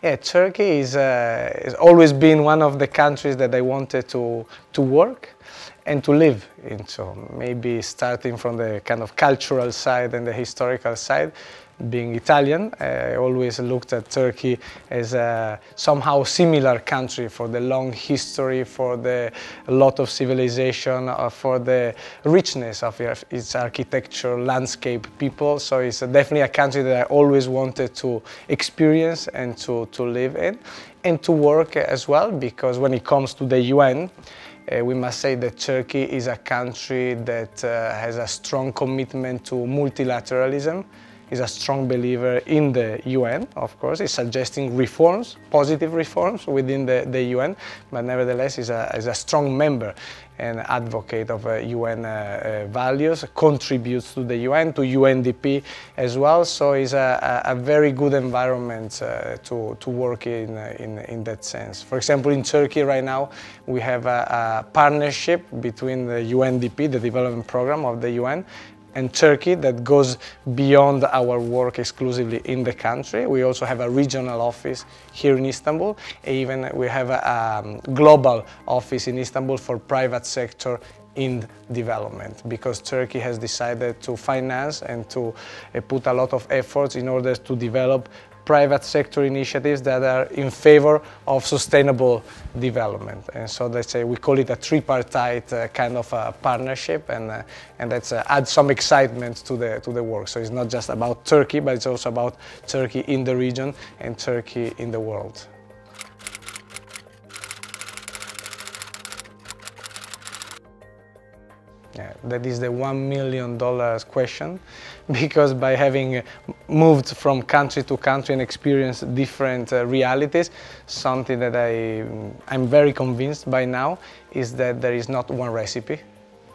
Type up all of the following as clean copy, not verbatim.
Yeah, Turkey has always been one of the countries that I wanted to work and to live in. So maybe starting from the kind of cultural side and the historical side, being Italian, I always looked at Turkey as a somehow similar country for the long history, for the lot of civilization, for the richness of its architecture, landscape, people. So it's definitely a country that I always wanted to experience and to live in and to work as well, because when it comes to the UN, we must say that Turkey is a country that has a strong commitment to multilateralism, is a strong believer in the UN, of course, is suggesting reforms, positive reforms within the UN, but nevertheless is a strong member and advocate of UN values, contributes to the UN, to UNDP as well, so it's a very good environment to work in that sense. For example, in Turkey right now, we have a partnership between the UNDP, the development program of the UN, and Turkey that goes beyond our work exclusively in the country. We also have a regional office here in Istanbul. Even we have a global office in Istanbul for private sector in development, because Turkey has decided to finance and to put a lot of efforts in order to develop private sector initiatives that are in favor of sustainable development. And so let's say we call it a tripartite kind of a partnership, and that's adds some excitement to the work. So it's not just about Turkey, but it's also about Turkey in the region and Turkey in the world. Yeah, that is the $1 million question, because by having moved from country to country and experienced different realities, something that I'm very convinced by now is that there is not one recipe.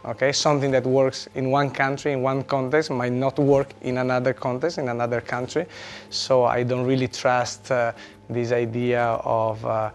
Okay, something that works in one country, in one context, might not work in another context, in another country. So I don't really trust this idea of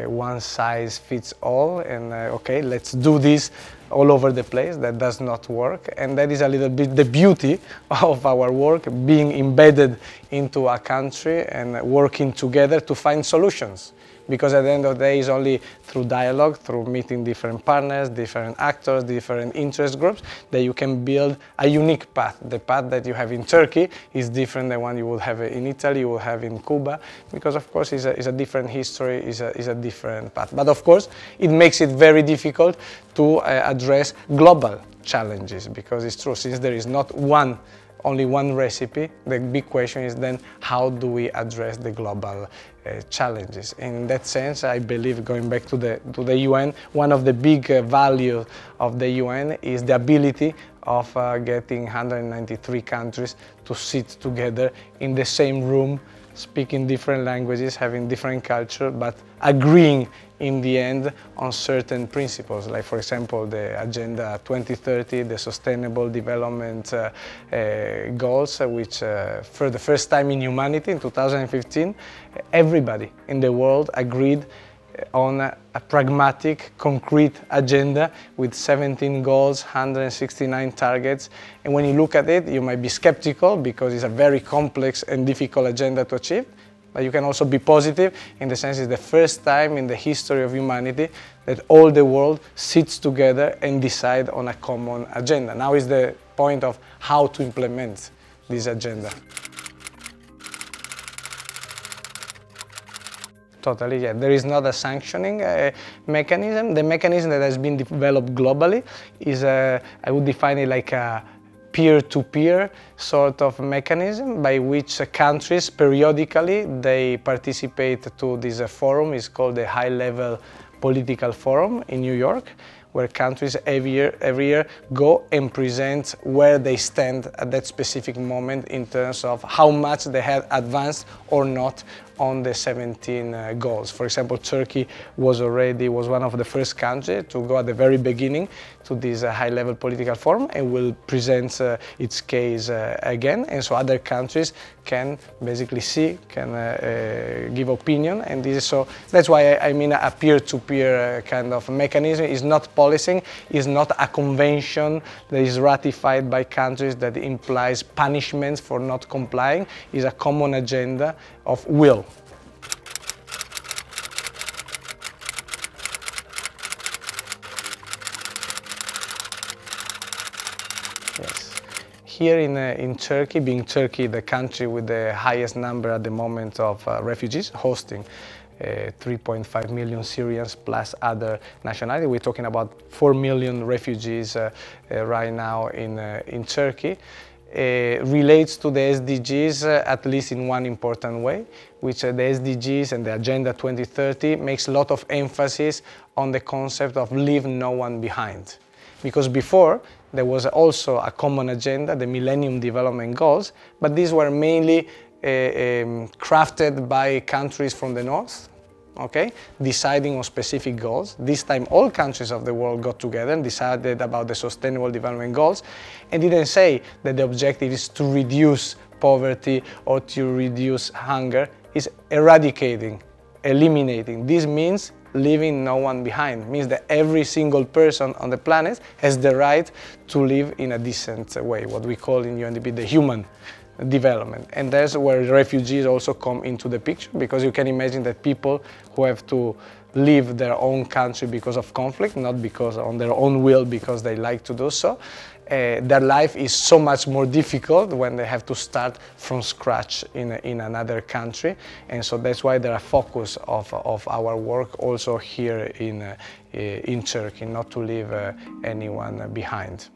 one size fits all, and okay, let's do this all over the place. That does not work, and that is a little bit the beauty of our work, being embedded into a country and working together to find solutions. Because at the end of the day, it's only through dialogue, through meeting different partners, different actors, different interest groups, that you can build a unique path. The path that you have in Turkey is different than one you would have in Italy, you will have in Cuba, because of course it's a different history, is a different path. But of course, it makes it very difficult to address global challenges, because it's true, since there is not only one recipe, the big question is then how do we address the global challenges. In that sense, I believe, going back to the UN, one of the big values of the UN is the ability of getting 193 countries to sit together in the same room, speaking different languages, having different culture, but agreeing in the end on certain principles, like for example the Agenda 2030, the Sustainable Development Goals, which for the first time in humanity in 2015, everybody in the world agreed on a pragmatic, concrete agenda with 17 goals, 169 targets. And when you look at it, you might be skeptical because it's a very complex and difficult agenda to achieve. But you can also be positive in the sense it's the first time in the history of humanity that all the world sits together and decide on a common agenda. Now is the point of how to implement this agenda. Totally, yeah. There is not a sanctioning mechanism. The mechanism that has been developed globally is, I would define it like a peer-to-peer sort of mechanism by which countries periodically they participate to this forum. It's called the High-Level Political Forum in New York, where countries every year go and present where they stand at that specific moment in terms of how much they have advanced or not on the 17 goals. For example, Turkey was one of the first countries to go at the very beginning to this high-level political forum and will present its case again, and so other countries can basically see, can give opinion, and this is so. That's why I mean a peer-to-peer kind of mechanism is not policing, is not a convention that is ratified by countries that implies punishments for not complying. Is a common agenda of will. Yes. Here in Turkey, being Turkey the country with the highest number at the moment of refugees, hosting 3.5 million Syrians plus other nationalities. We're talking about 4 million refugees right now in Turkey. Relates to the SDGs at least in one important way, which the SDGs and the Agenda 2030 makes a lot of emphasis on the concept of leave no one behind. Because before, there was also a common agenda, the Millennium Development Goals, but these were mainly crafted by countries from the north, okay, deciding on specific goals. This time all countries of the world got together and decided about the Sustainable Development Goals and didn't say that the objective is to reduce poverty or to reduce hunger. It's eradicating, eliminating. This means leaving no one behind. It means that every single person on the planet has the right to live in a decent way, what we call in UNDP the human development. And that's where refugees also come into the picture, because you can imagine that people who have to leave their own country because of conflict, not because on their own will, because they like to do so, their life is so much more difficult when they have to start from scratch in another country. And so that's why there are focus of our work also here in Turkey, not to leave anyone behind.